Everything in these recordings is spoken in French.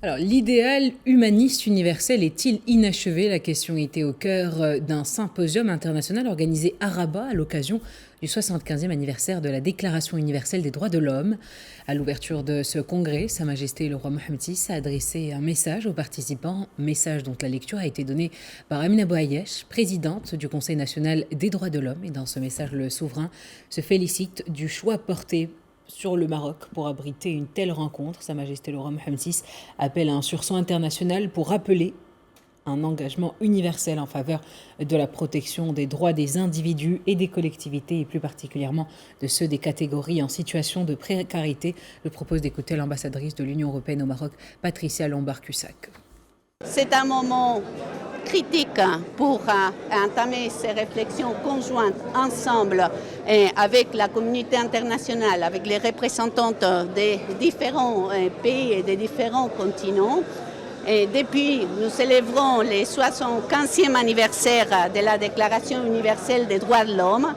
Alors, l'idéal humaniste universel est-il inachevé? La question était au cœur d'un symposium international organisé à Rabat à l'occasion du 75e anniversaire de la Déclaration universelle des droits de l'homme. À l'ouverture de ce congrès, Sa Majesté le roi Mohammed VI a adressé un message aux participants, message dont la lecture a été donnée par Amina Bouayesh, présidente du Conseil national des droits de l'homme. Et dans ce message, le souverain se félicite du choix porté sur le Maroc pour abriter une telle rencontre. Sa Majesté le roi Mohammed VI appelle à un sursaut international pour rappeler un engagement universel en faveur de la protection des droits des individus et des collectivités, et plus particulièrement de ceux des catégories en situation de précarité. Je propose d'écouter l'ambassadrice de l'Union européenne au Maroc, Patricia Lombard-Cussac. C'est un moment critique pour entamer ces réflexions conjointes ensemble avec la communauté internationale, avec les représentantes des différents pays et des différents continents. Et depuis, nous célébrons le 75e anniversaire de la Déclaration universelle des droits de l'homme.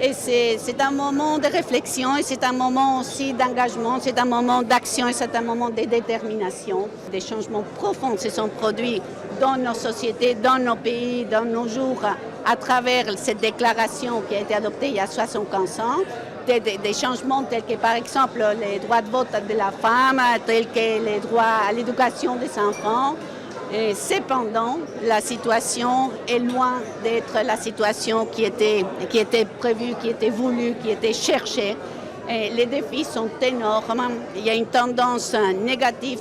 Et c'est un moment de réflexion et c'est un moment aussi d'engagement, c'est un moment d'action et c'est un moment de détermination. Des changements profonds se sont produits dans nos sociétés, dans nos pays, dans nos jours, à travers cette déclaration qui a été adoptée il y a 75 ans. Des changements tels que par exemple les droits de vote de la femme, tels que les droits à l'éducation des enfants. Et cependant, la situation est loin d'être la situation qui était prévue, qui était voulue, qui était cherchée. Et les défis sont énormes. Il y a une tendance négative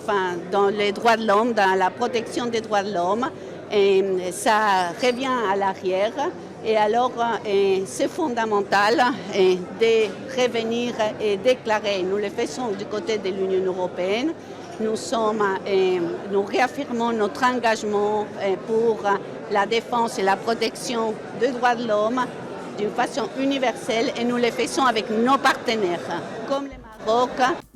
dans les droits de l'homme, dans la protection des droits de l'homme. Et ça revient à l'arrière. Et alors, c'est fondamental de revenir et déclarer. Nous le faisons du côté de l'Union européenne. Nous réaffirmons notre engagement pour la défense et la protection des droits de l'homme d'une façon universelle et nous le faisons avec nos partenaires, comme le Maroc.